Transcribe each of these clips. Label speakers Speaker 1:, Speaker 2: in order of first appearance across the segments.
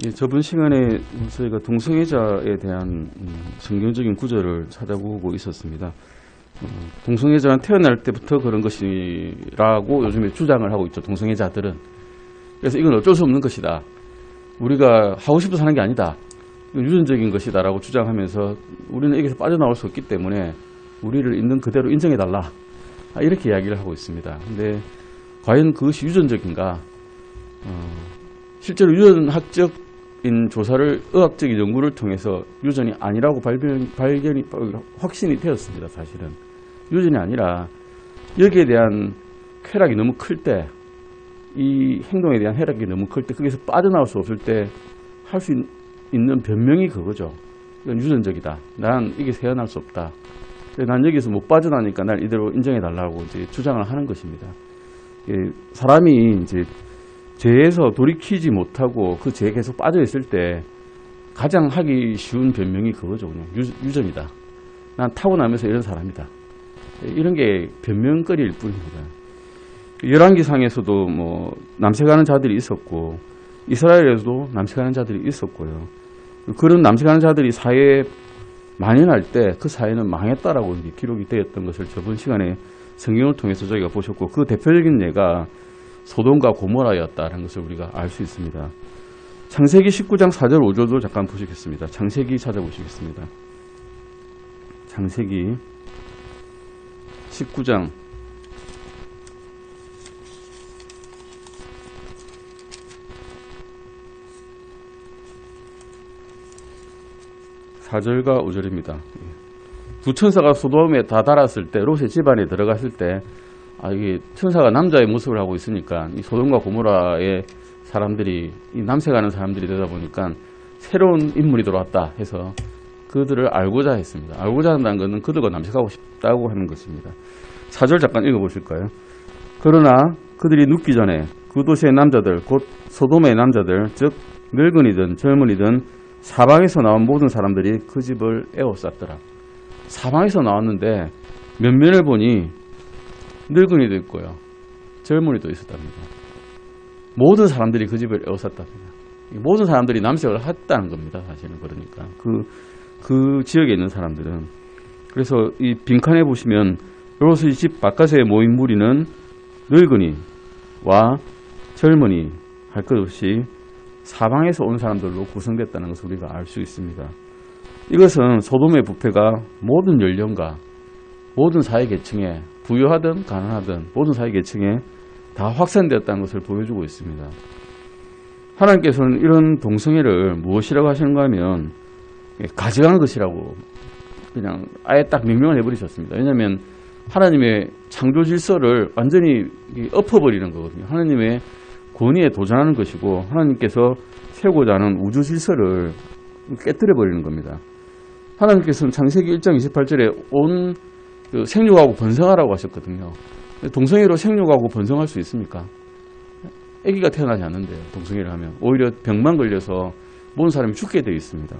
Speaker 1: 예, 저번 시간에 저희가 동성애자에 대한 성경적인 구절을 찾아보고 있었습니다. 동성애자는 태어날 때부터 그런 것이라고 요즘에 주장을 하고 있죠. 동성애자들은. 그래서 이건 어쩔 수 없는 것이다. 우리가 하고 싶어서 하는 게 아니다. 이건 유전적인 것이다 라고 주장하면서 우리는 여기서 빠져나올 수 없기 때문에 우리를 있는 그대로 인정해달라. 이렇게 이야기를 하고 있습니다. 근데 과연 그것이 유전적인가? 실제로 유전학적인 조사를 의학적인 연구를 통해서 유전이 아니라고 발견이 확신이 되었습니다. 사실은 유전이 아니라 여기에 대한 쾌락이 너무 클 때, 이 행동에 대한 쾌락이 너무 클 때, 거기서 빠져나올 수 없을 때 할 수 있는 변명이 그거죠. 이건 유전적이다. 난 이게 헤어날 수 없다. 난 여기서 못 빠져나니까 날 이대로 인정해달라고 이제 주장을 하는 것입니다. 사람이 이제 죄에서 돌이키지 못하고 그 죄에 계속 빠져있을 때 가장 하기 쉬운 변명이 그거죠. 그냥 유전이다. 난 타고나면서 이런 사람이다. 이런 게 변명거리일 뿐입니다. 열왕기상에서도 뭐 남색하는 자들이 있었고 이스라엘에서도 남색하는 자들이 있었고요. 그런 남색하는 자들이 사회에 만연할 때 그 사회는 망했다라고 기록이 되었던 것을 저번 시간에 성경을 통해서 저희가 보셨고, 그 대표적인 예가 소돔과 고모라였다는 것을 우리가 알 수 있습니다. 창세기 19장 4절 5절도 잠깐 보시겠습니다. 창세기 찾아보시겠습니다. 창세기 19장 4절과 5절입니다. 두 천사가 소돔에 다 달았을 때, 롯의 집안에 들어갔을 때, 이게 천사가 남자의 모습을 하고 있으니까 이 소돔과 고모라의 사람들이, 이 남색하는 사람들이 되다 보니까 새로운 인물이 들어왔다 해서 그들을 알고자 했습니다. 알고자 한다는 것은 그들과 남색하고 싶다고 하는 것입니다. 4절 잠깐 읽어보실까요? 그러나 그들이 눕기 전에 그 도시의 남자들, 곧 소돔의 남자들, 즉 늙은이든 젊은이든 사방에서 나온 모든 사람들이 그 집을 에워쌌더라. 사방에서 나왔는데 면면을 보니 늙은이도 있고요, 젊은이도 있었답니다. 모든 사람들이 그 집을 에워쌌답니다. 모든 사람들이 남색을 했다는 겁니다. 사실은. 그러니까 그 지역에 있는 사람들은. 그래서 이 빈칸에 보시면 롯의 집 바깥에 모인 무리는 늙은이와 젊은이 할 것 없이 사방에서 온 사람들로 구성됐다는 것을 우리가 알 수 있습니다. 이것은 소돔의 부패가 모든 연령과 모든 사회계층에, 부유하든 가난하든 모든 사회계층에 다 확산되었다는 것을 보여주고 있습니다. 하나님께서는 이런 동성애를 무엇이라고 하시는가 하면 가증한 것이라고 그냥 아예 딱 명명을 해버리셨습니다. 왜냐하면 하나님의 창조 질서를 완전히 엎어버리는 거거든요. 하나님의 권위에 도전하는 것이고, 하나님께서 세우고자 하는 우주 질서를 깨뜨려버리는 겁니다. 하나님께서는 창세기 1장 28절에 온 생육하고 번성하라고 하셨거든요. 동성애로 생육하고 번성할 수 있습니까? 아기가 태어나지 않는데요. 동성애를 하면 오히려 병만 걸려서 모든 사람이 죽게 되어 있습니다.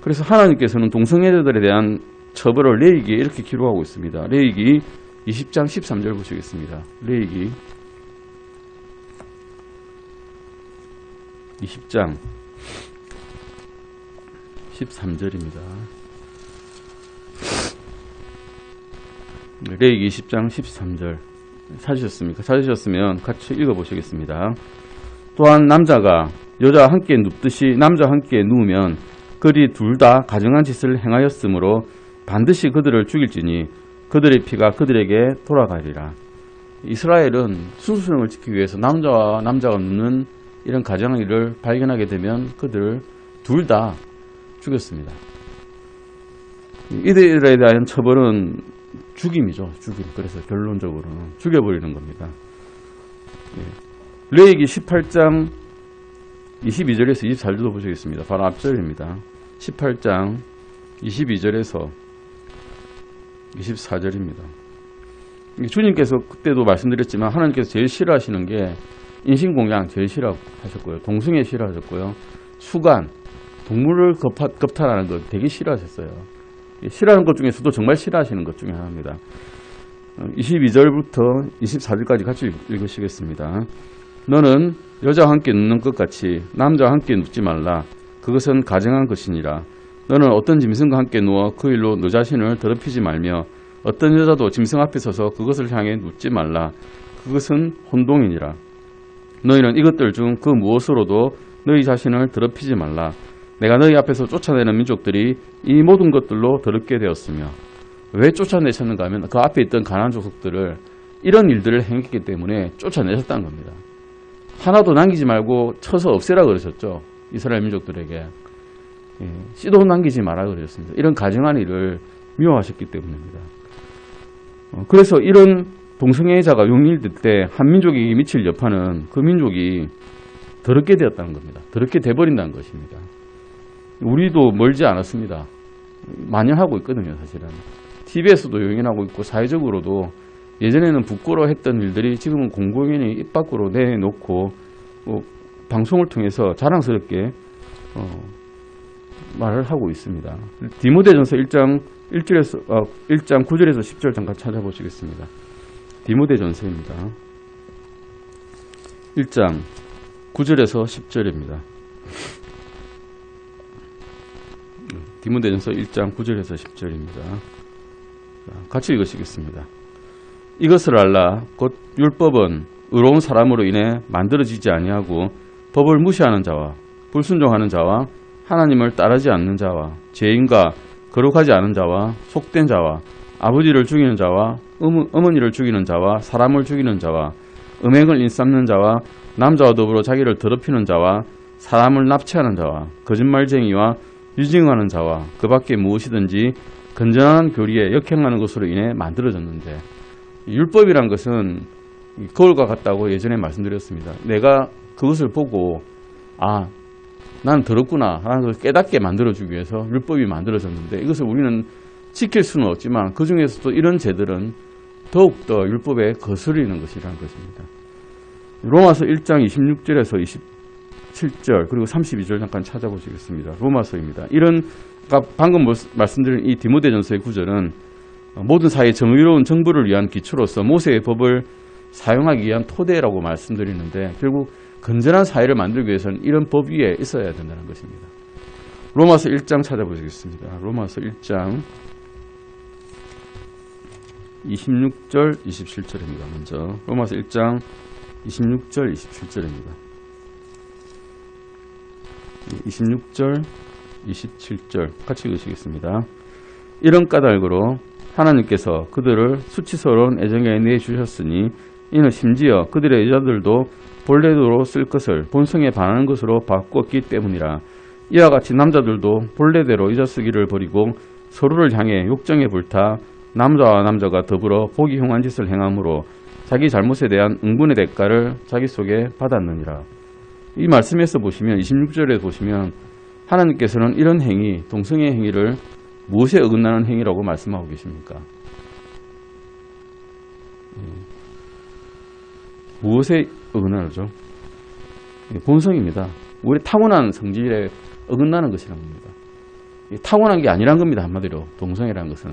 Speaker 1: 그래서 하나님께서는 동성애자들에 대한 처벌을 레위기에 이렇게 기록하고 있습니다. 레위기 20장 13절 보시겠습니다. 레위기 20장 13절입니다. 레위기 20장 13절 찾으셨습니까? 찾으셨으면 같이 읽어보시겠습니다. 또한 남자가 여자와 함께 눕듯이 남자와 함께 누우면 그들이 둘 다 가증한 짓을 행하였으므로 반드시 그들을 죽일지니 그들의 피가 그들에게 돌아가리라. 이스라엘은 순수성을 지키기 위해서 남자와 남자가 눕는 이런 가증한 일을 발견하게 되면 그들 둘 다 죽였습니다. 이들에 대한 처벌은 죽임이죠. 죽임. 그래서 결론적으로는 죽여버리는 겁니다. 레위기 18장 22절에서 24절도 보시겠습니다. 바로 앞절입니다. 18장 22절에서 24절입니다. 주님께서 그때도 말씀드렸지만 하나님께서 제일 싫어하시는 게 인신공양 제일 싫어하셨고요. 동성애 싫어하셨고요. 수간, 동물을 겁탈하는 거 되게 싫어하셨어요. 싫어하는 것 중에서도 정말 싫어하시는 것 중에 하나입니다. 22절부터 24절까지 같이 읽으시겠습니다. 너는 여자와 함께 눕는 것 같이 남자와 함께 눕지 말라. 그것은 가증한 것이니라. 너는 어떤 짐승과 함께 누워 그 일로 너 자신을 더럽히지 말며 어떤 여자도 짐승 앞에 서서 그것을 향해 눕지 말라. 그것은 혼동이니라. 너희는 이것들 중 그 무엇으로도 너희 자신을 더럽히지 말라. 내가 너희 앞에서 쫓아내는 민족들이 이 모든 것들로 더럽게 되었으며. 왜 쫓아내셨는가 하면 그 앞에 있던 가나안 족속들을 이런 일들을 행했기 때문에 쫓아내셨다는 겁니다. 하나도 남기지 말고 쳐서 없애라 그러셨죠. 이스라엘 민족들에게. 씨도 남기지 마라 그러셨습니다. 이런 가증한 일을 미워하셨기 때문입니다. 그래서 이런 동성애자가 용일될 때 한 민족이 미칠 여파는 그 민족이 더럽게 되었다는 겁니다. 더럽게 돼버린다는 것입니다. 우리도 멀지 않았습니다. 만연하고 있거든요, 사실은. TV에서도 용인하고 있고 사회적으로도 예전에는 부끄러워했던 일들이 지금은 공공연히 입 밖으로 내놓고 방송을 통해서 자랑스럽게 말을 하고 있습니다. 디모데전서 1장 9절에서 10절 잠깐 찾아보시겠습니다. 디모데전서입니다. 1장 9절에서 10절입니다. 디모데전서 1장 9절에서 10절입니다. 같이 읽으시겠습니다. 이것을 알라. 곧 율법은 의로운 사람으로 인해 만들어지지 아니하고 법을 무시하는 자와 불순종하는 자와 하나님을 따르지 않는 자와 죄인과 거룩하지 않은 자와 속된 자와 아버지를 죽이는 자와 어머니를 죽이는 자와 사람을 죽이는 자와 음행을 인삼는 자와 남자와 더불어 자기를 더럽히는 자와 사람을 납치하는 자와 거짓말쟁이와 유증하는 자와 그 밖에 무엇이든지 건전한 교리에 역행하는 것으로 인해 만들어졌는데, 율법이란 것은 거울과 같다고 예전에 말씀드렸습니다. 내가 그것을 보고 나는 더럽구나 하는 것을 깨닫게 만들어주기 위해서 율법이 만들어졌는데, 이것을 우리는 지킬 수는 없지만 그 중에서도 이런 죄들은 더욱더 율법에 거스르는 것이라는 것입니다. 로마서 1장 26절에서 27절 그리고 32절 잠깐 찾아보시겠습니다. 로마서입니다. 이런 방금 말씀드린 이 디모데전서의 구절은 모든 사회의 정의로운 정부를 위한 기초로서 모세의 법을 사용하기 위한 토대라고 말씀드리는데, 결국 건전한 사회를 만들기 위해서는 이런 법 위에 있어야 된다는 것입니다. 로마서 1장 찾아보시겠습니다. 로마서 1장 26절 27절입니다. 먼저 로마서 1장 26절 27절입니다. 26절 27절 같이 읽으시겠습니다. 이런 까닭으로 하나님께서 그들을 수치스러운 애정에 내주셨으니 이는 심지어 그들의 여자들도 본래대로 쓸 것을 본성에 반하는 것으로 바꾸었기 때문이라. 이와 같이 남자들도 본래대로 여자 쓰기를 버리고 서로를 향해 욕정에 불타 남자와 남자가 더불어 보기 흉한 짓을 행함으로 자기 잘못에 대한 응분의 대가를 자기 속에 받았느니라. 이 말씀에서 보시면 26절에 보시면 하나님께서는 이런 행위, 동성애 행위를 무엇에 어긋나는 행위라고 말씀하고 계십니까? 무엇에 어긋나죠? 본성입니다. 우리 타고난 성질에 어긋나는 것이라는 겁니다. 타고난 게 아니란 겁니다. 한마디로 동성애라는 것은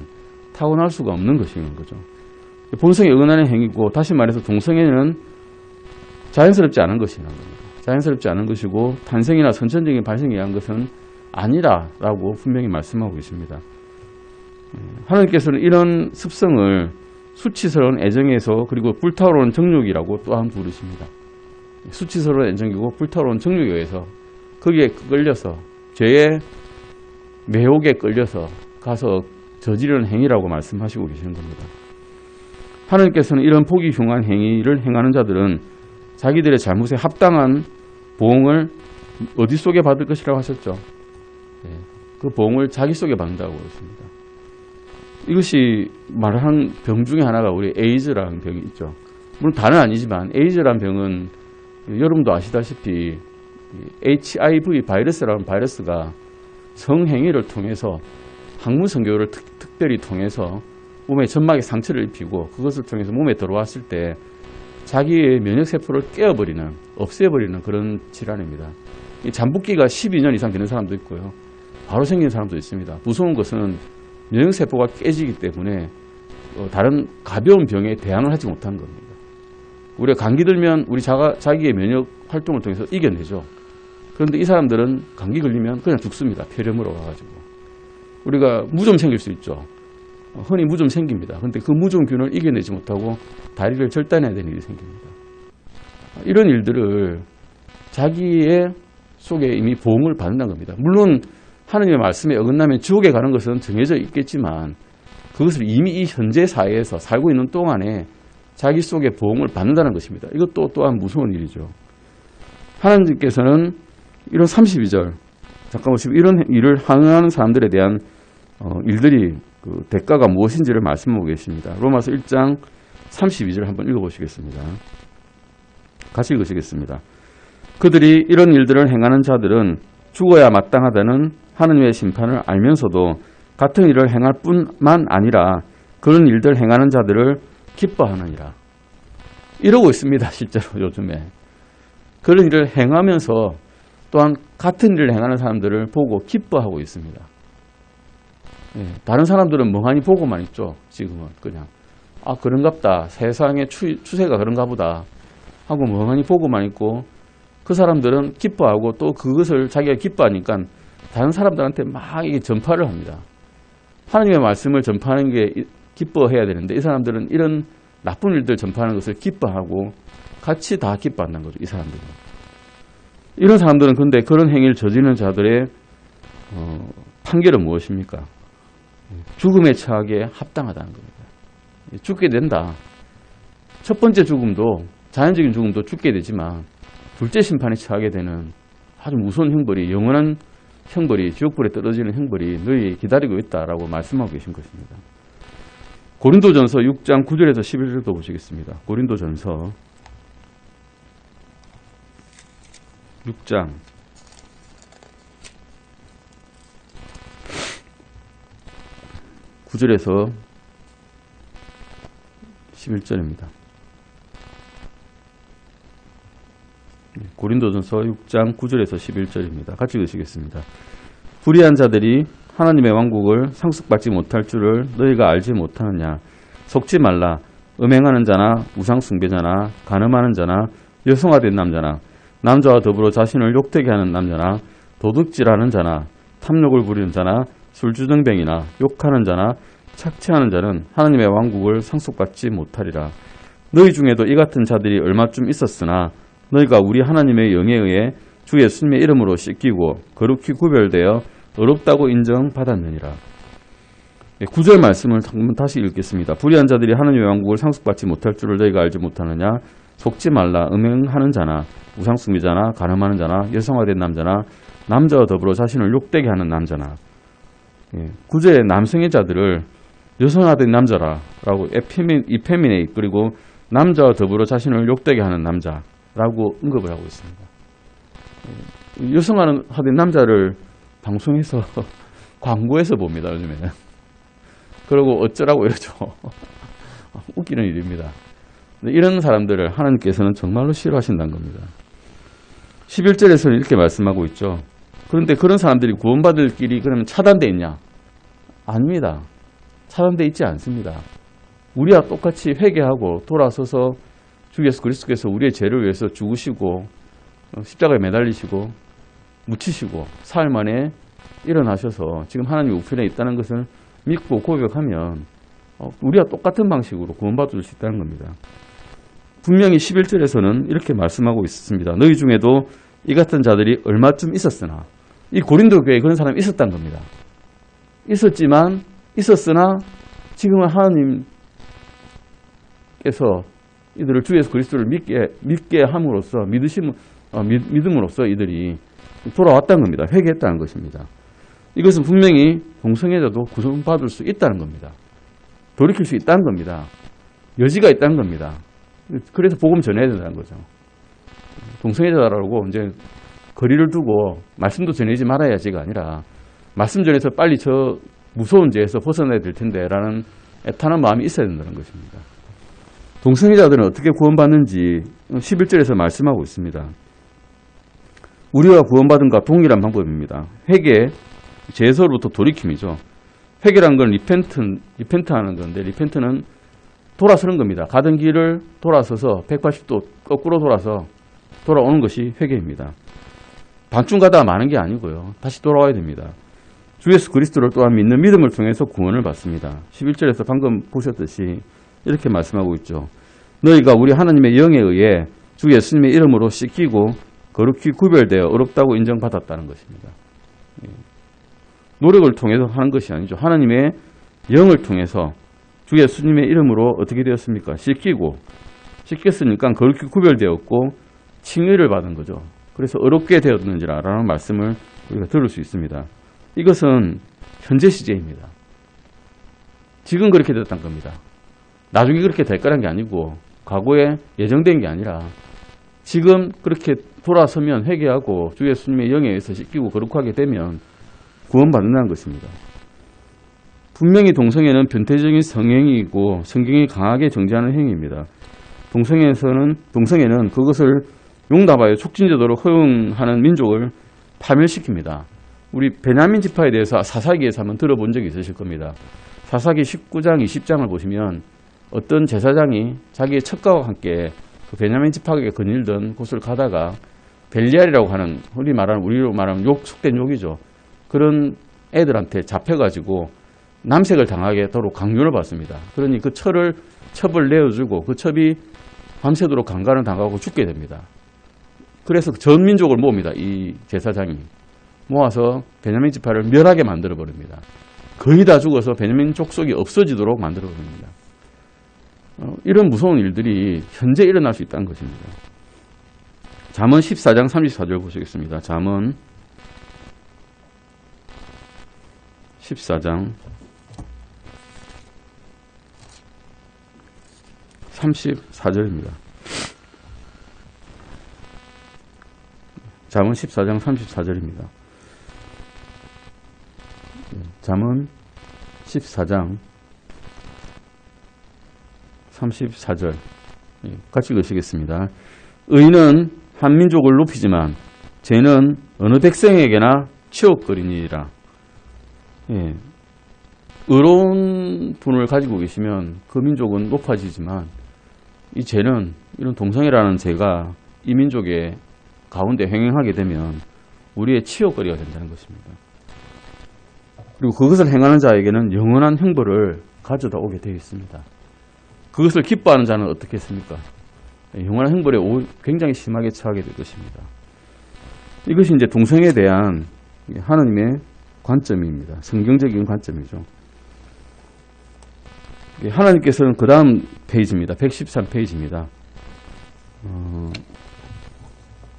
Speaker 1: 타고날 수가 없는 것이라는 거죠. 본성에 어긋나는 행위고, 다시 말해서 동성애는 자연스럽지 않은 것이라는 겁니다. 자연스럽지 않은 것이고 탄생이나 선천적인 발생에 의한 것은 아니라라고 분명히 말씀하고 계십니다. 하나님께서는 이런 습성을 수치스러운 애정에서 그리고 불타오르는 정욕이라고 또한 부르십니다. 수치스러운 애정이고 불타오르는 정욕에 의해서 거기에 끌려서 죄의 매혹에 끌려서 가서 저지르는 행위라고 말씀하시고 계시는 겁니다. 하나님께서는 이런 보기 흉한 행위를 행하는 자들은 자기들의 잘못에 합당한 보응을 어디 속에 받을 것이라고 하셨죠? 그 보응을 자기 속에 받는다고 그랬습니다. 이것이 말한 병 중에 하나가 우리 에이즈라는 병이 있죠. 물론 다는 아니지만 에이즈라는 병은 여러분도 아시다시피 HIV 바이러스라는 바이러스가 성행위를 통해서 항문성교를 특별히 통해서 몸의 점막에 상처를 입히고 그것을 통해서 몸에 들어왔을 때 자기의 면역세포를 깨어버리는, 없애버리는 그런 질환입니다. 이 잠복기가 12년 이상 되는 사람도 있고요. 바로 생기는 사람도 있습니다. 무서운 것은 면역세포가 깨지기 때문에 다른 가벼운 병에 대항을 하지 못하는 겁니다. 우리가 감기 들면 우리 자기의 면역 활동을 통해서 이겨내죠. 그런데 이 사람들은 감기 걸리면 그냥 죽습니다. 폐렴으로 가가지고. 우리가 무좀 생길 수 있죠. 흔히 무좀 생깁니다. 그런데 그 무좀균을 이겨내지 못하고 다리를 절단해야 되는 일이 생깁니다. 이런 일들을 자기의 속에 이미 보응을 받는다는 겁니다. 물론 하느님의 말씀에 어긋나면 지옥에 가는 것은 정해져 있겠지만 그것을 이미 이 현재 사회에서 살고 있는 동안에 자기 속에 보응을 받는다는 것입니다. 이것도 또한 무서운 일이죠. 하나님께서는 이런 32절 잠깐 보시고 이런 일을 항하는 사람들에 대한 일들이 그 대가가 무엇인지를 말씀하고 계십니다. 로마서 1장 32절 한번 읽어보시겠습니다. 같이 읽으시겠습니다. 그들이 이런 일들을 행하는 자들은 죽어야 마땅하다는 하느님의 심판을 알면서도 같은 일을 행할 뿐만 아니라 그런 일들 행하는 자들을 기뻐하느니라. 이러고 있습니다. 실제로 요즘에. 그런 일을 행하면서 또한 같은 일을 행하는 사람들을 보고 기뻐하고 있습니다. 다른 사람들은 멍하니 보고만 있죠. 지금은 그냥 그런갑다. 세상의 추세가 그런가 보다 하고 멍하니 보고만 있고 그 사람들은 기뻐하고 또 그것을 자기가 기뻐하니까 다른 사람들한테 막 이게 전파를 합니다. 하나님의 말씀을 전파하는 게 기뻐해야 되는데 이 사람들은 이런 나쁜 일들 전파하는 것을 기뻐하고 같이 다 기뻐한다는 거죠. 이 사람들은. 이런 사람들은 근데 그런 행위를 저지르는 자들의 판결은 무엇입니까? 죽음에 처하기에 합당하다는 겁니다. 죽게 된다. 첫 번째 죽음도 자연적인 죽음도 죽게 되지만 둘째 심판에 처하게 되는 아주 무서운 형벌이 영원한 형벌이 지옥불에 떨어지는 형벌이 너희 기다리고 있다라고 말씀하고 계신 것입니다. 고린도전서 6장 9절에서 11절도 보시겠습니다. 고린도전서 6장 9절에서 11절입니다. 고린도전서 6장 9절에서 11절입니다. 같이 읽으시겠습니다. 불의한 자들이 하나님의 왕국을 상속받지 못할 줄을 너희가 알지 못하느냐. 속지 말라. 음행하는 자나 우상숭배자나 간음하는 자나 여성화된 남자나 남자와 더불어 자신을 욕되게 하는 남자나 도둑질하는 자나 탐욕을 부리는 자나 술주정뱅이나 욕하는 자나 착취하는 자는 하나님의 왕국을 상속받지 못하리라. 너희 중에도 이 같은 자들이 얼마쯤 있었으나 너희가 우리 하나님의 영에 의해 주 예수님의 이름으로 씻기고 거룩히 구별되어 의롭다고 인정받았느니라. 9절 말씀을 다시 읽겠습니다. 불의한 자들이 하나님의 왕국을 상속받지 못할 줄을 너희가 알지 못하느냐. 속지 말라. 음행하는 자나 우상숭배자나 간음하는 자나 여성화된 남자나 남자와 더불어 자신을 욕되게 하는 남자나. 9절의 남성의 자들을 여성화된 남자라고 이페미네이트 그리고 남자와 더불어 자신을 욕되게 하는 남자라고 언급을 하고 있습니다. 여성화된 남자를 방송에서 광고에서 봅니다. 요즘에는. 그러고 어쩌라고 이러죠. 웃기는 일입니다. 이런 사람들을 하나님께서는 정말로 싫어하신다는 겁니다. 11절에서는 이렇게 말씀하고 있죠. 그런데 그런 사람들이 구원받을 길이 그러면 차단되어 있냐? 아닙니다. 차단되어 있지 않습니다. 우리와 똑같이 회개하고 돌아서서 주 예수 그리스도께서 우리의 죄를 위해서 죽으시고 십자가에 매달리시고 묻히시고 사흘 만에 일어나셔서 지금 하나님 우편에 있다는 것을 믿고 고백하면 우리와 똑같은 방식으로 구원받을 수 있다는 겁니다. 분명히 11절에서는 이렇게 말씀하고 있습니다. 너희 중에도 이 같은 자들이 얼마쯤 있었으나 이 고린도 교회에 그런 사람이 있었다는 겁니다. 있었으나 지금은 하나님께서 이들을 주 예수 그리스도를 믿게 함으로써 믿음으로써 이들이 돌아왔다는 겁니다. 회개했다는 것입니다. 이것은 분명히 동성애자도 구원받을 수 있다는 겁니다. 돌이킬 수 있다는 겁니다. 여지가 있다는 겁니다. 그래서 복음 전해야 된다는 거죠. 동성애자라고 이제 거리를 두고 말씀도 전하지 말아야지가 아니라 말씀 전해서 빨리 저 무서운 죄에서 벗어나야 될 텐데 라는 애타는 마음이 있어야 된다는 것입니다. 동성애자들은 어떻게 구원받는지 11절에서 말씀하고 있습니다. 우리가 구원받은과 동일한 방법입니다. 회개, 죄에서로부터 돌이킴이죠. 회개란 건 리펜트 하는 건데 리펜트는 돌아서는 겁니다. 가던 길을 돌아서서 180도 거꾸로 돌아서 돌아오는 것이 회개입니다. 반쯤 가다가 마는 게 아니고요. 다시 돌아와야 됩니다. 주 예수 그리스도를 또한 믿는 믿음을 통해서 구원을 받습니다. 11절에서 방금 보셨듯이 이렇게 말씀하고 있죠. 너희가 우리 하나님의 영에 의해 주 예수님의 이름으로 씻기고 거룩히 구별되어 의롭다고 인정받았다는 것입니다. 노력을 통해서 하는 것이 아니죠. 하나님의 영을 통해서 주 예수님의 이름으로 어떻게 되었습니까? 씻겼으니까 거룩히 구별되었고 칭의를 받은 거죠. 그래서 의롭게 되었는지라는 말씀을 우리가 들을 수 있습니다. 이것은 현재 시제입니다. 지금 그렇게 됐다는 겁니다. 나중에 그렇게 될 거란 게 아니고 과거에 예정된 게 아니라 지금 그렇게 돌아서면 회개하고 주 예수님의 영에 의해서 씻기고 거룩하게 되면 구원받는다는 것입니다. 분명히 동성애는 변태적인 성행위이고 성경이 강하게 정죄하는 행위입니다. 동성애는 그것을 용납하여 촉진되도록 허용하는 민족을 파멸시킵니다. 우리 베냐민 지파에 대해서 사사기에서 한번 들어본 적이 있으실 겁니다. 사사기 19장, 20장을 보시면 어떤 제사장이 자기의 첩가와 함께 그 베냐민 지파에게 거닐던 곳을 가다가 벨리알이라고 하는 우리로 말하면 속된 욕이죠. 그런 애들한테 잡혀가지고 남색을 당하게 하도록 강요를 받습니다. 그러니 그 첩을 내어주고 그 첩이 밤새도록 강간을 당하고 죽게 됩니다. 그래서 전 민족을 모읍니다. 이 제사장이 모아서 베냐민 지파를 멸하게 만들어 버립니다. 거의 다 죽어서 베냐민 족속이 없어지도록 만들어 버립니다. 이런 무서운 일들이 현재 일어날 수 있다는 것입니다. 잠언 14장 34절 보시겠습니다. 잠언 14장 34절입니다. 잠언 14장 34절입니다. 잠언 14장 34절 같이 읽으시겠습니다. 의인은 한 민족을 높이지만 죄는 어느 백성에게나 치욕거리니라. 의로운 분을 가지고 계시면 그 민족은 높아지지만 이 죄는, 이런 동성애라는 죄가 이 민족의 가운데 행행하게 되면 우리의 치욕거리가 된다는 것입니다. 그리고 그것을 행하는 자에게는 영원한 형벌을 가져다 오게 되어 있습니다. 그것을 기뻐하는 자는 어떻게 했습니까? 영원한 형벌에 굉장히 심하게 처하게 될 것입니다. 이것이 이제 동성애에 대한 하나님의 관점입니다. 성경적인 관점이죠. 하나님께서는 그 다음 페이지입니다. 113페이지입니다.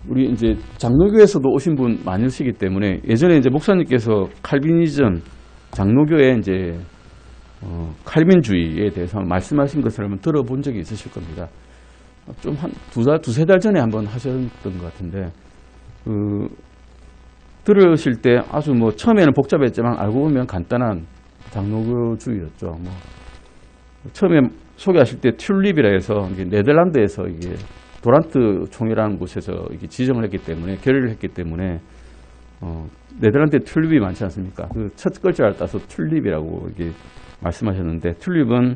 Speaker 1: 우리 이제 장로교에서도 오신 분 많으시기 때문에 예전에 이제 목사님께서 칼빈이즘, 장로교의 이제 칼빈주의에 대해서 말씀하신 것을 한번 들어본 적이 있으실 겁니다. 좀 한 두세 달 전에 한번 하셨던 것 같은데, 들으실 때 아주 처음에는 복잡했지만 알고 보면 간단한 장로교주의였죠. 처음에 소개하실 때 튤립이라 해서 네덜란드에서 이게 도란트 총회라는 곳에서 이게 지정을 했기 때문에, 결의를 했기 때문에, 네덜란드에 튤립이 많지 않습니까? 그 첫 글자를 따서 튤립이라고 이게 말씀하셨는데, 튤립은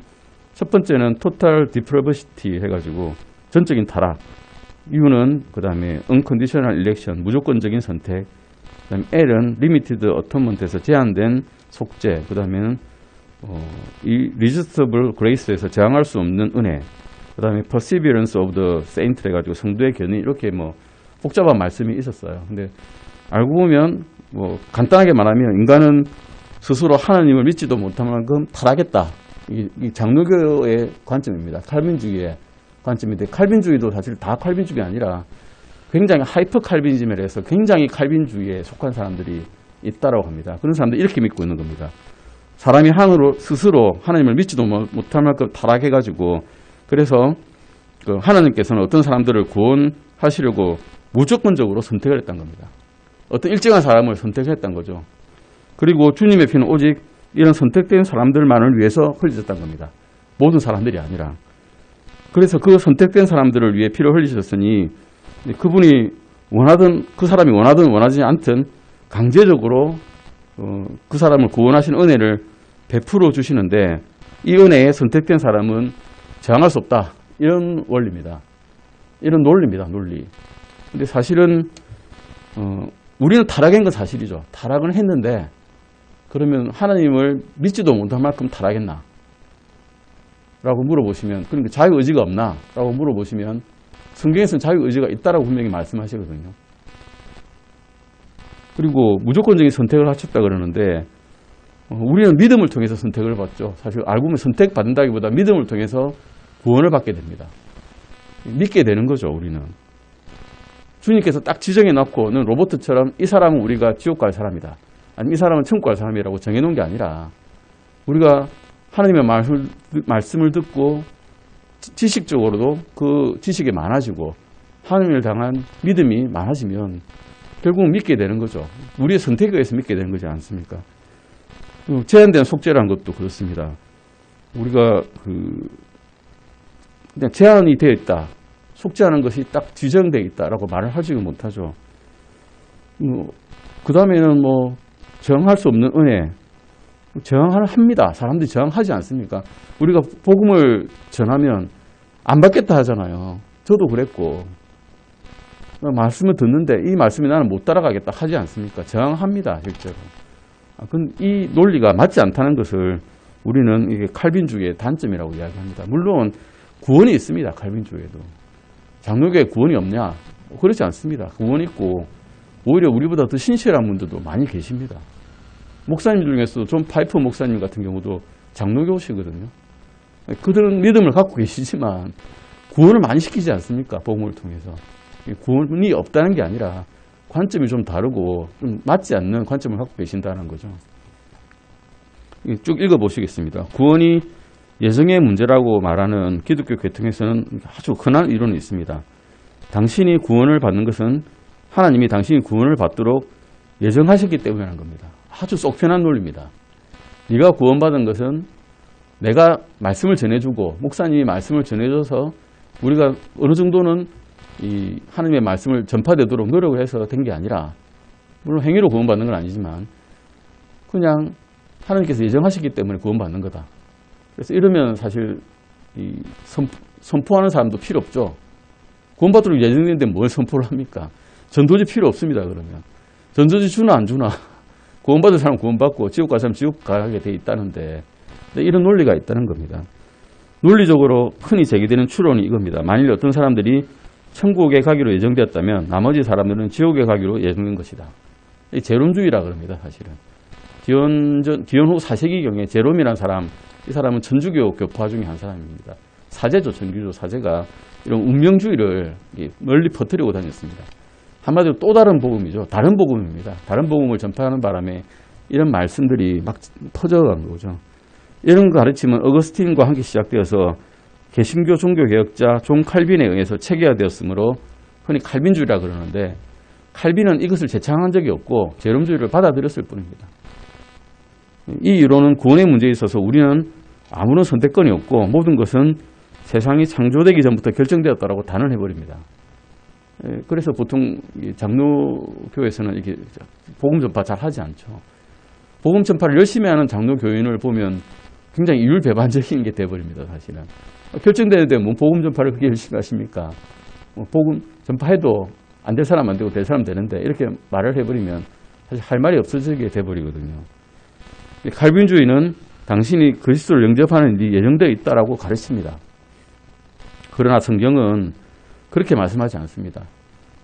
Speaker 1: 첫 번째는 토탈 디프로버시티 해가지고 전적인 타락, U는 그 다음에 unconditional election, 무조건적인 선택, 그 다음에 L은 limited atonement에서 제한된 속죄, 그 다음에는 이 resistible grace에서 저항할 수 없는 은혜, 그 다음에 perseverance of the saint 해가지고 성도의 견인, 이렇게 복잡한 말씀이 있었어요. 근데 알고 보면 간단하게 말하면 인간은 스스로 하나님을 믿지도 못할 만큼 타락했다. 이 장로교의 관점입니다. 칼빈주의의 관점인데, 칼빈주의도 사실 다 칼빈주의가 아니라 굉장히 하이퍼 칼빈즘에 해서 굉장히 칼빈주의에 속한 사람들이 있다라고 합니다. 그런 사람들이 이렇게 믿고 있는 겁니다. 사람이 스스로 하나님을 믿지도 못할 만큼 타락해가지고, 그래서 하나님께서는 어떤 사람들을 구원하시려고 무조건적으로 선택을 했던 겁니다. 어떤 일정한 사람을 선택했던 거죠. 그리고 주님의 피는 오직 이런 선택된 사람들만을 위해서 흘려졌다는 겁니다. 모든 사람들이 아니라. 그래서 그 선택된 사람들을 위해 피를 흘리셨으니 그분이 그 사람이 원하든 원하지 않든 강제적으로 그 사람을 구원하신 은혜를 베풀어 주시는데, 이 은혜에 선택된 사람은 저항할 수 없다. 이런 원리입니다. 이런 논리입니다. 논리. 근데 사실은 우리는 타락한 건 사실이죠. 타락은 했는데 그러면 하나님을 믿지도 못할 만큼 타락했나? 라고 물어보시면, 그러니까 자유의지가 없나? 라고 물어보시면 성경에서는 자유의지가 있다라고 분명히 말씀하시거든요. 그리고 무조건적인 선택을 하셨다 그러는데 우리는 믿음을 통해서 선택을 받죠. 사실 알고 보면 선택받는다기보다 믿음을 통해서 구원을 받게 됩니다. 믿게 되는 거죠. 우리는. 주님께서 딱 지정해 놓고는 로봇처럼 이 사람은 우리가 지옥 갈 사람이다, 아니면 이 사람은 천국 갈 사람이라고 정해놓은 게 아니라 우리가 하나님의 말씀을 듣고 지식적으로도 그 지식이 많아지고 하나님을 향한 믿음이 많아지면 결국 믿게 되는 거죠. 우리의 선택에 의해서 믿게 되는 거지 않습니까? 제한된 속죄라는 것도 그렇습니다. 우리가 그냥 제한이 되어 있다, 속죄하는 것이 딱 지정되어 있다라고 말을 하지는 못하죠. 그 다음에는 뭐 저항할 수 없는 은혜, 저항을 합니다. 사람들이 저항하지 않습니까? 우리가 복음을 전하면 안 받겠다 하잖아요. 저도 그랬고, 말씀을 듣는데 이 말씀이 나는 못 따라가겠다 하지 않습니까? 저항합니다. 실제로. 이 논리가 맞지 않다는 것을 우리는 이게 칼빈주의의 단점이라고 이야기합니다. 물론 구원이 있습니다. 칼빈주의에도. 장로교에 구원이 없냐? 그렇지 않습니다. 구원이 있고 오히려 우리보다 더 신실한 분들도 많이 계십니다. 목사님 중에서도 존 파이프 목사님 같은 경우도 장로교시거든요. 그들은 믿음을 갖고 계시지만 구원을 많이 시키지 않습니까? 복음을 통해서. 구원이 없다는 게 아니라 관점이 좀 다르고 좀 맞지 않는 관점을 갖고 계신다는 거죠. 쭉 읽어보시겠습니다. 구원이 예정의 문제라고 말하는 기독교 계통에서는 아주 흔한 이론이 있습니다. 당신이 구원을 받는 것은 하나님이 당신이 구원을 받도록 예정하셨기 때문이라는 겁니다. 아주 속 편한 논리입니다. 네가 구원받은 것은 내가 말씀을 전해주고 목사님이 말씀을 전해줘서 우리가 어느 정도는 이 하나님의 말씀을 전파되도록 노력을 해서 된 게 아니라, 물론 행위로 구원받는 건 아니지만 그냥 하나님께서 예정하셨기 때문에 구원받는 거다. 그래서 이러면 사실 이 선포하는 사람도 필요 없죠. 구원받도록 예정된데 뭘 선포를 합니까? 전도지 필요 없습니다. 그러면 전도지 주나 안 주나? 구원받은 사람 구원받고 지옥 갈 사람 지옥 가게 돼 있다는데, 이런 논리가 있다는 겁니다. 논리적으로 흔히 제기되는 추론이 이겁니다. 만일 어떤 사람들이 천국에 가기로 예정되었다면 나머지 사람들은 지옥에 가기로 예정된 것이다. 이 제롬주의라 그럽니다. 사실은 기원 후 4세기경에 제롬이라는 사람, 이 사람은 천주교 교파 중에 한 사람입니다. 사제죠. 천주교 사제가 이런 운명주의를 널리 퍼뜨리고 다녔습니다. 한마디로 또 다른 복음이죠. 다른 복음입니다. 다른 복음을 전파하는 바람에 이런 말씀들이 막 퍼져간 거죠. 이런 가르침은 어거스틴과 함께 시작되어서 개신교 종교개혁자 존 칼빈에 의해서 체계화되었으므로 흔히 칼빈주의라 그러는데, 칼빈은 이것을 제창한 적이 없고 제롬주의를 받아들였을 뿐입니다. 이 이론은 구원의 문제에 있어서 우리는 아무런 선택권이 없고 모든 것은 세상이 창조되기 전부터 결정되었다라고 단언해버립니다. 그래서 보통 장로교에서는 이게 복음 전파 잘 하지 않죠. 복음 전파를 열심히 하는 장로교인을 보면 굉장히 이율배반적인 게 돼버립니다. 사실은 결정되는데 뭐 복음 전파를 그렇게 열심히 하십니까? 뭐 복음 전파해도 안 될 사람 안 되고 될 사람 되는데, 이렇게 말을 해버리면 사실 할 말이 없어지게 돼버리거든요. 칼빈주의는 당신이 그리스도를 영접하는 일이 예정되어 있다라고 가르칩니다. 그러나 성경은 그렇게 말씀하지 않습니다.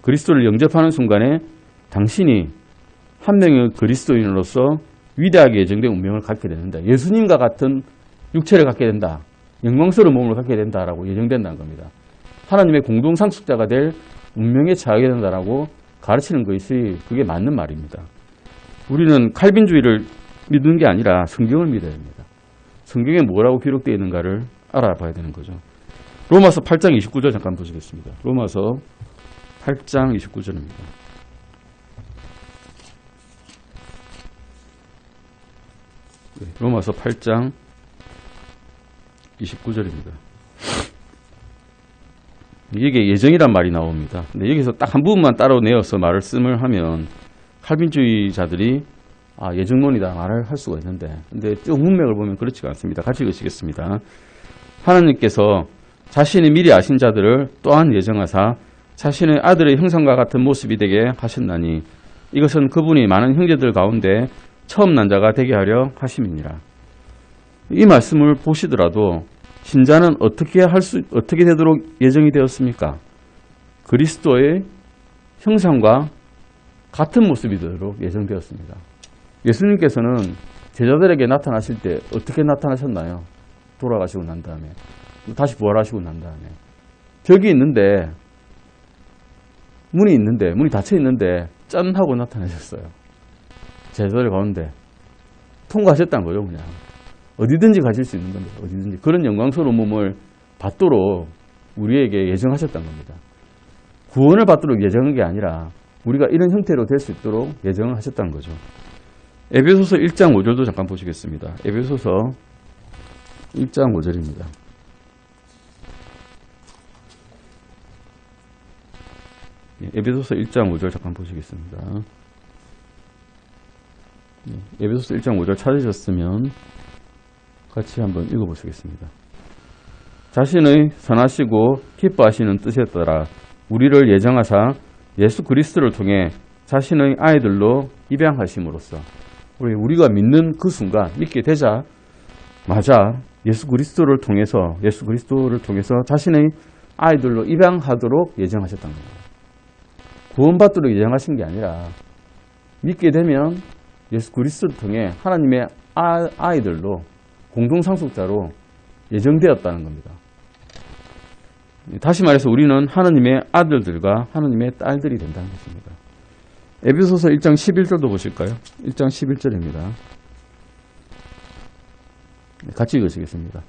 Speaker 1: 그리스도를 영접하는 순간에 당신이 한 명의 그리스도인으로서 위대하게 예정된 운명을 갖게 되는다. 예수님과 같은 육체를 갖게 된다. 영광스러운 몸을 갖게 된다라고 예정된다는 겁니다. 하나님의 공동상속자가 될 운명에 처하게 된다라고 가르치는 것이 그게 맞는 말입니다. 우리는 칼빈주의를 믿는 게 아니라 성경을 믿어야 됩니다. 성경에 뭐라고 기록되어 있는가를 알아봐야 되는 거죠. 로마서 8장 29절 잠깐 보시겠습니다. 로마서 8장 29절입니다. 로마서 8장 29절입니다. 이게 예정이란 말이 나옵니다. 근데 여기서 딱 한 부분만 따로 내어서 말씀을 하면 칼빈주의자들이 예정론이다 말을 할 수가 있는데, 근데 쭉 문맥을 보면 그렇지가 않습니다. 같이 읽으시겠습니다. 하나님께서 자신이 미리 아신 자들을 또한 예정하사 자신의 아들의 형상과 같은 모습이 되게 하셨나니 이것은 그분이 많은 형제들 가운데 처음 난 자가 되게 하려 하심이니라. 이 말씀을 보시더라도 신자는 어떻게 되도록 예정이 되었습니까? 그리스도의 형상과 같은 모습이 되도록 예정되었습니다. 예수님께서는 제자들에게 나타나실 때 어떻게 나타나셨나요? 돌아가시고 난 다음에, 다시 부활하시고 난 다음에. 벽이 있는데, 문이 닫혀 있는데 짠 하고 나타나셨어요. 제자들 가운데 통과하셨다는 거죠. 그냥 어디든지 가실 수 있는 겁니다. 어디든지 그런 영광스러운 몸을 받도록 우리에게 예정하셨다는 겁니다. 구원을 받도록 예정한 게 아니라 우리가 이런 형태로 될 수 있도록 예정을 하셨다는 거죠. 에베소서 1장 5절도 잠깐 보시겠습니다. 에베소서 1장 5절입니다. 에베소서 1장 5절 잠깐 보시겠습니다. 에베소서 1장 5절 찾으셨으면 같이 한번 읽어보시겠습니다. 자신의 선하시고 기뻐하시는 뜻에 따라 우리를 예정하사 예수 그리스도를 통해 자신의 아이들로 입양하심으로써 우리가 믿는 그 순간 믿게 되자마자 예수 그리스도를 통해서 자신의 아이들로 입양하도록 예정하셨다는 겁니다. 구원받도록 예정하신 게 아니라 믿게 되면 예수 그리스도를 통해 하나님의 아이들로 공동상속자로 예정되었다는 겁니다. 다시 말해서 우리는 하나님의 아들들과 하나님의 딸들이 된다는 것입니다. 에베소서 1장 11절도 보실까요? 1장 11절입니다. 같이 읽으시겠습니다.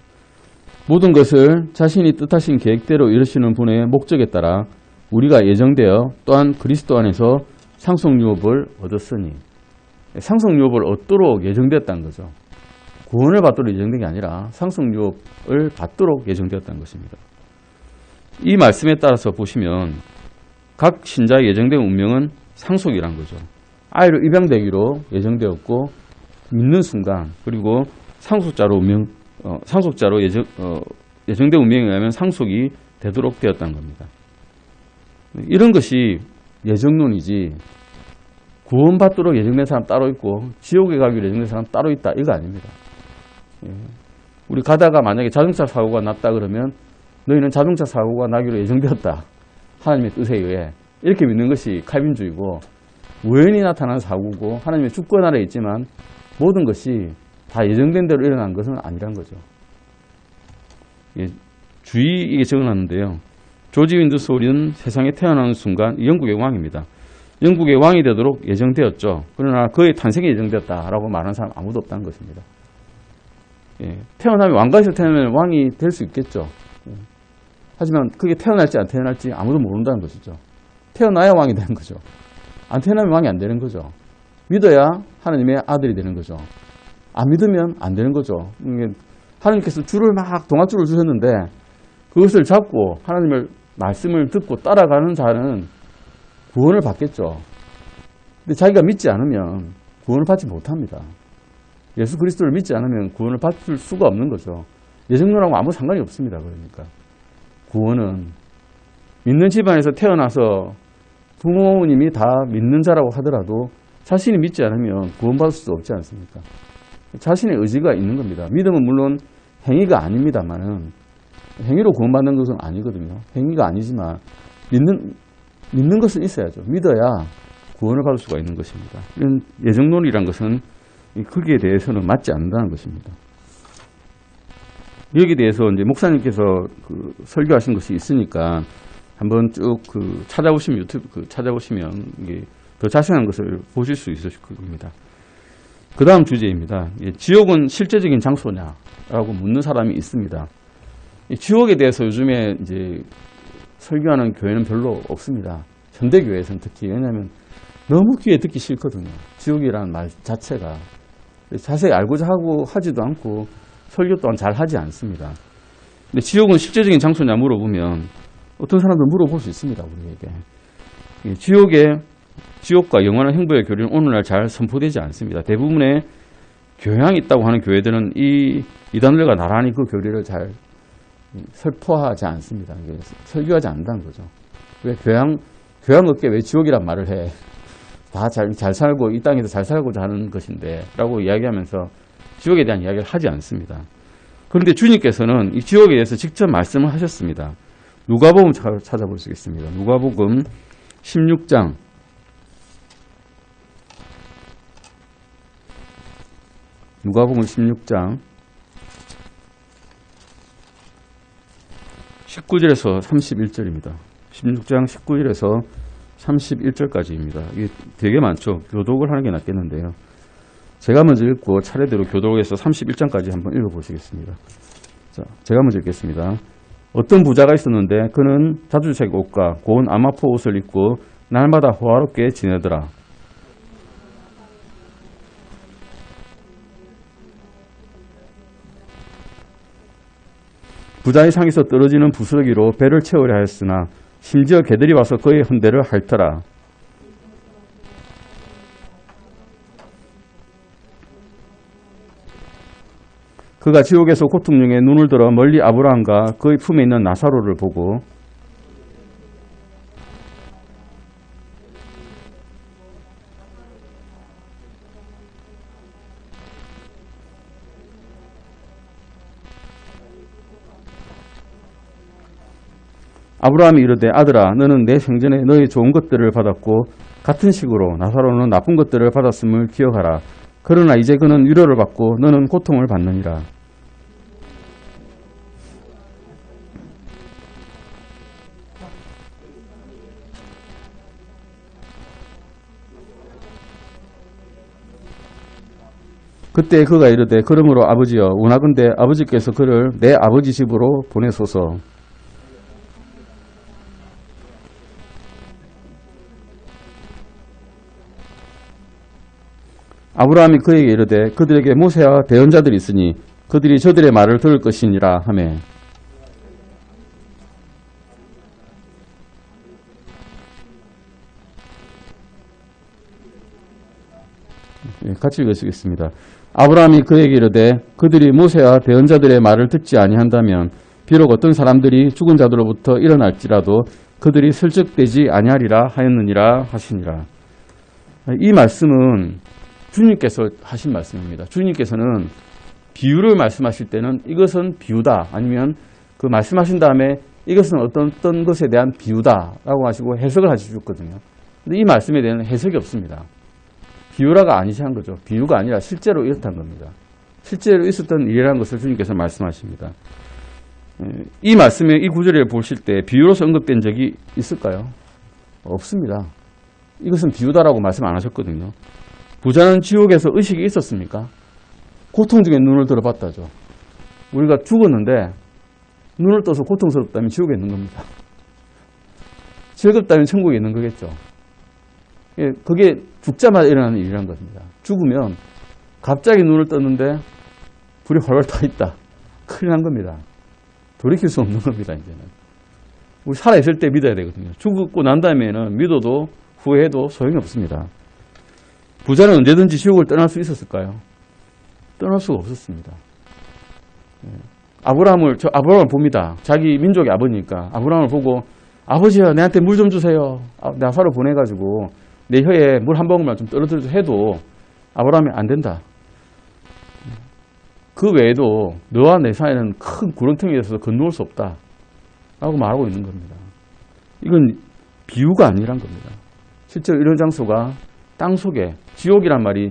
Speaker 1: 모든 것을 자신이 뜻하신 계획대로 이루시는 분의 목적에 따라 우리가 예정되어 또한 그리스도 안에서 상속유업을 얻었으니, 상속유업을 얻도록 예정되었다는 거죠. 구원을 받도록 예정된 게 아니라 상속유업을 받도록 예정되었다는 것입니다. 이 말씀에 따라서 보시면 각 신자의 예정된 운명은 상속이란 거죠. 아이로 입양되기로 예정되었고 믿는 순간, 그리고 상속자로 예정된 운명에 의하면 상속이 되도록 되었다는 겁니다. 이런 것이 예정론이지 구원받도록 예정된 사람 따로 있고 지옥에 가기로 예정된 사람 따로 있다, 이거 아닙니다. 우리 가다가 만약에 자동차 사고가 났다 그러면 너희는 자동차 사고가 나기로 예정되었다, 하나님의 뜻에 의해, 이렇게 믿는 것이 칼빈주의고, 우연히 나타난 사고고 하나님의 주권 아래에 있지만 모든 것이 다 예정된 대로 일어난 것은 아니란 거죠. 주의 적어놨는데요. 조지 윈드소리는 세상에 태어나는 순간 영국의 왕입니다. 영국의 왕이 되도록 예정되었죠. 그러나 그의 탄생이 예정되었다라고 말하는 사람 아무도 없다는 것입니다. 태어나면, 왕가에서 태어나면 왕이 될 수 있겠죠. 하지만 그게 태어날지 안 태어날지 아무도 모른다는 것이죠. 태어나야 왕이 되는 거죠. 안 태어나면 왕이 안 되는 거죠. 믿어야 하나님의 아들이 되는 거죠. 안 믿으면 안 되는 거죠. 하나님께서 동아줄을 주셨는데 그것을 잡고 하나님의 말씀을 듣고 따라가는 자는 구원을 받겠죠. 근데 자기가 믿지 않으면 구원을 받지 못합니다. 예수 그리스도를 믿지 않으면 구원을 받을 수가 없는 거죠. 예정론하고 아무 상관이 없습니다. 그러니까 구원은 믿는 집안에서 태어나서 부모님이 다 믿는 자라고 하더라도 자신이 믿지 않으면 구원받을 수 없지 않습니까? 자신의 의지가 있는 겁니다. 믿음은 물론 행위가 아닙니다만은, 행위로 구원받는 것은 아니거든요. 행위가 아니지만 믿는 것은 있어야죠. 믿어야 구원을 받을 수가 있는 것입니다. 이런 예정론이란 것은 거기에 대해서는 맞지 않는다는 것입니다. 여기에 대해서 이제 목사님께서 설교하신 것이 있으니까 한번 쭉 찾아보시면, 유튜브 찾아보시면 이게 더 자세한 것을 보실 수 있으실 겁니다. 그 다음 주제입니다. 지옥은 실제적인 장소냐라고 묻는 사람이 있습니다. 지옥에 대해서 요즘에 이제 설교하는 교회는 별로 없습니다. 현대교회에서는 특히. 왜냐하면 너무 귀에 듣기 싫거든요. 지옥이라는 말 자체가. 자세히 알고자 하지도 않고 설교 또한 잘 하지 않습니다. 근데 지옥은 실제적인 장소냐 물어보면 어떤 사람도 물어볼 수 있습니다. 우리에게. 지옥과 영원한 행복의 교리는 오늘날 잘 선포되지 않습니다. 대부분의 교양이 있다고 하는 교회들은 이 이단들과 나란히 그 교리를 잘 설포하지 않습니다. 설교하지 않는다는 거죠. 왜 교양업계 왜 지옥이란 말을 해? 다 잘 살고 이 땅에서 잘 살고자 하는 것인데 라고 이야기하면서 지옥에 대한 이야기를 하지 않습니다. 그런데 주님께서는 이 지옥에 대해서 직접 말씀을 하셨습니다. 누가복음 찾아보시겠습니다. 누가복음 16장 19절에서 31절입니다. 16장 19절에서 31절까지입니다. 이게 되게 많죠. 교독을 하는 게 낫겠는데요. 제가 먼저 읽고 차례대로 교독에서 31장까지 한번 읽어보시겠습니다. 자, 제가 먼저 읽겠습니다. 어떤 부자가 있었는데 그는 자주색 옷과 고운 아마포 옷을 입고 날마다 호화롭게 지내더라. 부자의 상에서 떨어지는 부스러기로 배를 채우려 하였으나 심지어 개들이 와서 그의 헌대를 핥더라. 그가 지옥에서 고통 중에 눈을 들어 멀리 아브라함과 그의 품에 있는 나사로를 보고 아브라함이 이르되 아들아 너는 내 생전에 너의 좋은 것들을 받았고 같은 식으로 나사로는 나쁜 것들을 받았음을 기억하라. 그러나 이제 그는 위로를 받고 너는 고통을 받느니라. 그때 그가 이르되 그러므로 아버지여 원하건대 아버지께서 그를 내 아버지 집으로 보내소서. 아브라함이 그에게 이르되 그들에게 모세와 대언자들이 있으니 그들이 저들의 말을 들을 것이니라 하매 같이 읽으시겠습니다. 아브라함이 그에게 이르되 그들이 모세와 대언자들의 말을 듣지 아니한다면 비록 어떤 사람들이 죽은 자들로부터 일어날지라도 그들이 설득되지 아니하리라 하였느니라 하시니라. 이 말씀은 주님께서 하신 말씀입니다. 주님께서는 비유를 말씀하실 때는 이것은 비유다 아니면 그 말씀하신 다음에 이것은 어떤 것에 대한 비유다라고 하시고 해석을 하셨거든요. 근데 이 말씀에 대한 해석이 없습니다. 비유라가 아니시한 거죠. 비유가 아니라 실제로 이렇다는 겁니다. 실제로 있었던 일이라는 것을 주님께서 말씀하십니다. 이 말씀에 이 구절을 보실 때 비유로서 언급된 적이 있을까요? 없습니다. 이것은 비유다라고 말씀 안 하셨거든요. 부자는 지옥에서 의식이 있었습니까? 고통 중에 눈을 들어봤다죠. 우리가 죽었는데 눈을 떠서 고통스럽다면 지옥에 있는 겁니다. 즐겁다면 천국에 있는 거겠죠. 그게 죽자마자 일어나는 일이란 겁니다. 죽으면 갑자기 눈을 떴는데 불이 활활 타 있다. 큰일 난 겁니다. 돌이킬 수 없는 겁니다. 이제는 우리 살아있을 때 믿어야 되거든요. 죽고 난 다음에는 믿어도 후회해도 소용이 없습니다. 부자는 언제든지 지옥을 떠날 수 있었을까요? 떠날 수가 없었습니다. 아브라함을 봅니다. 자기 민족의 아버니까 아브라함을 보고 아버지야 내한테 물 좀 주세요. 나사로 보내가지고 내 혀에 물 한 방울만 좀 떨어뜨려 해도 아브라함이 안 된다. 그 외에도 너와 내 사이에는 큰 구렁텅이에 있어서 건너올 수 없다. 라고 말하고 있는 겁니다. 이건 비유가 아니란 겁니다. 실제로 이런 장소가 땅속에 지옥이란 말이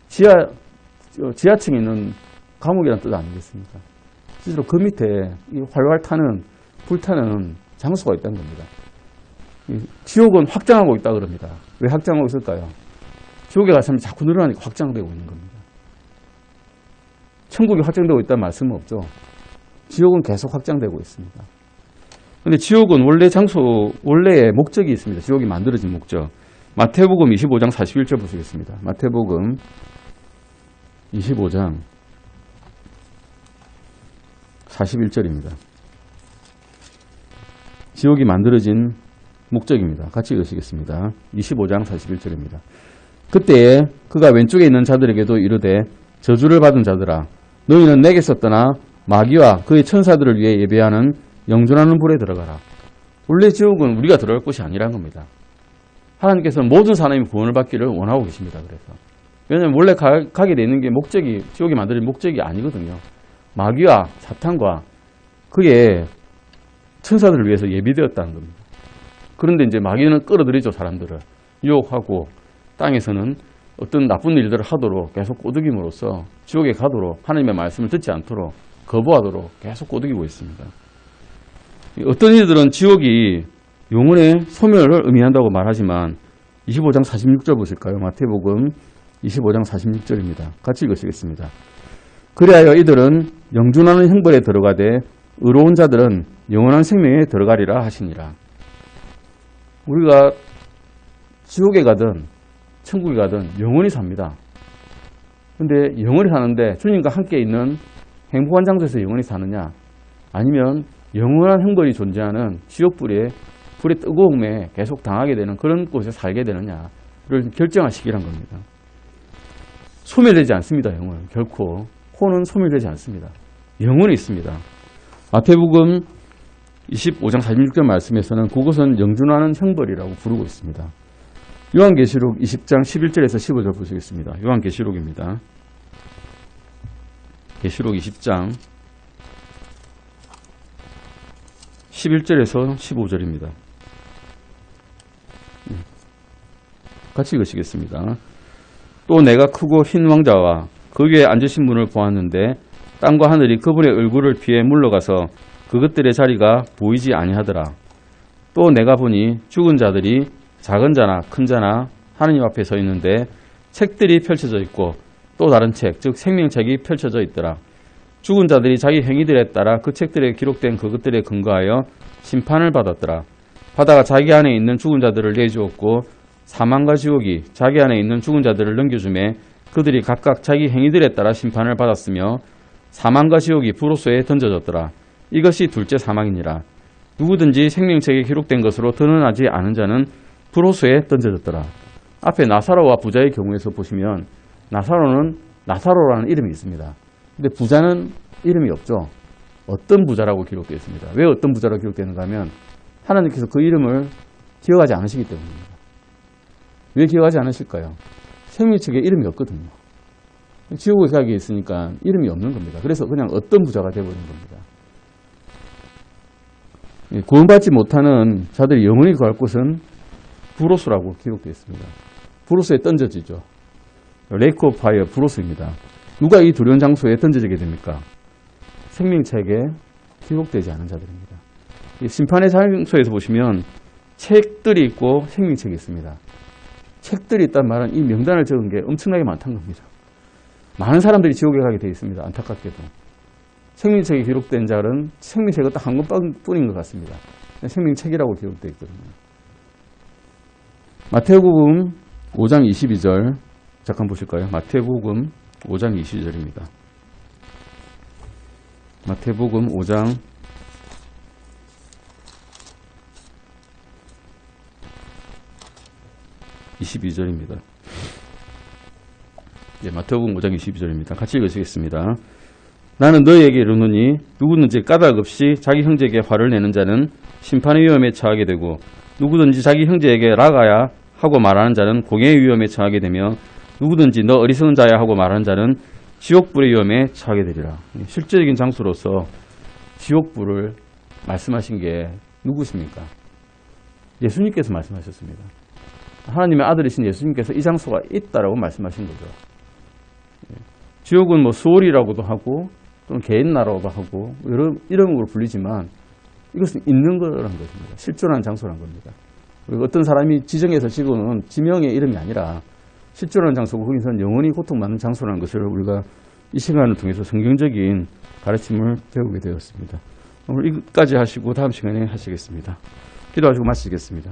Speaker 1: 지하층에 있는 감옥이란 뜻 아니겠습니까? 실제로 그 밑에 이 활활 타는 불타는 장소가 있다는 겁니다. 지옥은 확장하고 있다 그럽니다. 왜 확장하고 있을까요? 지옥에 가서 자꾸 늘어나니까 확장되고 있는 겁니다. 천국이 확장되고 있다는 말씀은 없죠. 지옥은 계속 확장되고 있습니다. 그런데 지옥은 원래의 목적이 있습니다. 지옥이 만들어진 목적. 마태복음 25장 41절 보시겠습니다. 마태복음 25장 41절입니다. 지옥이 만들어진 목적입니다. 같이 읽으시겠습니다. 25장 41절입니다. 그때에 그가 왼쪽에 있는 자들에게도 이르되 저주를 받은 자들아 너희는 내게서 떠나 마귀와 그의 천사들을 위해 예배하는 영존하는 불에 들어가라. 원래 지옥은 우리가 들어갈 곳이 아니란 겁니다. 하나님께서는 모든 사람이 구원을 받기를 원하고 계십니다. 그래서 왜냐하면 원래 가게 되는 게 목적이 지옥이 만드는 목적이 아니거든요. 마귀와 사탄과 그의 천사들을 위해서 예비되었다는 겁니다. 그런데 이제 마귀는 끌어들이죠. 사람들을 유혹하고 땅에서는 어떤 나쁜 일들을 하도록 계속 꼬드김으로써 지옥에 가도록 하나님의 말씀을 듣지 않도록 거부하도록 계속 꼬드기고 있습니다. 어떤 이들은 지옥이 영혼의 소멸을 의미한다고 말하지만 25장 46절 보실까요? 마태복음 25장 46절입니다. 같이 읽으시겠습니다. 그리하여 이들은 영존하는 형벌에 들어가되 의로운 자들은 영원한 생명에 들어가리라 하시니라. 우리가 지옥에 가든 천국에 가든 영원히 삽니다. 근데 영원히 사는데 주님과 함께 있는 행복한 장소에서 영원히 사느냐, 아니면 영원한 형벌이 존재하는 지옥불의 불의 뜨거움에 계속 당하게 되는 그런 곳에 살게 되느냐를 결정할 시기란 겁니다. 소멸되지 않습니다. 영은 결코 혼은 소멸되지 않습니다. 영원히 있습니다. 마태복음 25장 46절 말씀에서는 그것은 영존하는 형벌이라고 부르고 있습니다. 요한계시록 20장 11절에서 15절 보시겠습니다. 요한계시록입니다. 계시록 20장 11절에서 15절입니다. 같이 읽으시겠습니다. 또 내가 크고 흰 왕자와 그 위에 앉으신 분을 보았는데 땅과 하늘이 그분의 얼굴을 피해 물러가서 그것들의 자리가 보이지 아니하더라. 또 내가 보니 죽은 자들이 작은 자나 큰 자나 하느님 앞에 서 있는데 책들이 펼쳐져 있고 또 다른 책, 즉 생명책이 펼쳐져 있더라. 죽은 자들이 자기 행위들에 따라 그 책들에 기록된 그것들에 근거하여 심판을 받았더라. 바다가 자기 안에 있는 죽은 자들을 내주었고 사망과 지옥이 자기 안에 있는 죽은 자들을 넘겨주매 그들이 각각 자기 행위들에 따라 심판을 받았으며 사망과 지옥이 불호소에 던져졌더라. 이것이 둘째 사망이니라. 누구든지 생명책에 기록된 것으로 드러나지 않은 자는 불호소에 던져졌더라. 앞에 나사로와 부자의 경우에서 보시면 나사로는 나사로라는 이름이 있습니다. 근데 부자는 이름이 없죠. 어떤 부자라고 기록되어 있습니다. 왜 어떤 부자라고 기록되는가 하면 하나님께서 그 이름을 기억하지 않으시기 때문입니다. 왜 기억하지 않으실까요? 생명책에 이름이 없거든요. 지옥에 가게 있으니까 이름이 없는 겁니다. 그래서 그냥 어떤 부자가 되어버린 겁니다. 구원받지 못하는 자들이 영원히 갈 곳은 불호수라고 기록되어 있습니다. 불호수에 던져지죠. 레이크 오브 파이어 불호수입니다. 누가 이 두려운 장소에 던져지게 됩니까? 생명책에 기록되지 않은 자들입니다. 심판의 장소에서 보시면 책들이 있고 생명책이 있습니다. 책들이 있단 말은 이 명단을 적은 게 엄청나게 많다는 겁니다. 많은 사람들이 지옥에 가게 되어 있습니다. 안타깝게도. 생명책에 기록된 자는 생명책은 딱 한 권뿐인 것 같습니다. 생명책이라고 기록되어 있거든요. 마태복음 5장 22절 잠깐 보실까요? 마태복음 5장 22절입니다. 마태복음 5장 22절입니다. 네, 마태복음 5장 22절입니다. 같이 읽으시겠습니다. 나는 너희에게 이르노니 누구든지 까닭 없이 자기 형제에게 화를 내는 자는 심판의 위험에 처하게 되고 누구든지 자기 형제에게 라가야 하고 말하는 자는 공의의 위험에 처하게 되며 누구든지 너 어리석은 자야 하고 말하는 자는 지옥불의 위험에 처하게 되리라. 실제적인 장소로서 지옥불을 말씀하신 게 누구십니까? 예수님께서 말씀하셨습니다. 하나님의 아들이신 예수님께서 이 장소가 있다라고 말씀하신 거죠. 지옥은 뭐 수월이라고도 하고 또는 개인 나라고도 하고 여러 이름으로 불리지만 이것은 있는 거라는 것입니다. 실존하는 장소라는 겁니다. 그리고 어떤 사람이 지정해서 지고는 지명의 이름이 아니라 실존하는 장소고 거기서는 영원히 고통받는 장소라는 것을 우리가 이 시간을 통해서 성경적인 가르침을 배우게 되었습니다. 오늘 여기까지 하시고 다음 시간에 하시겠습니다. 기도하시고 마치겠습니다.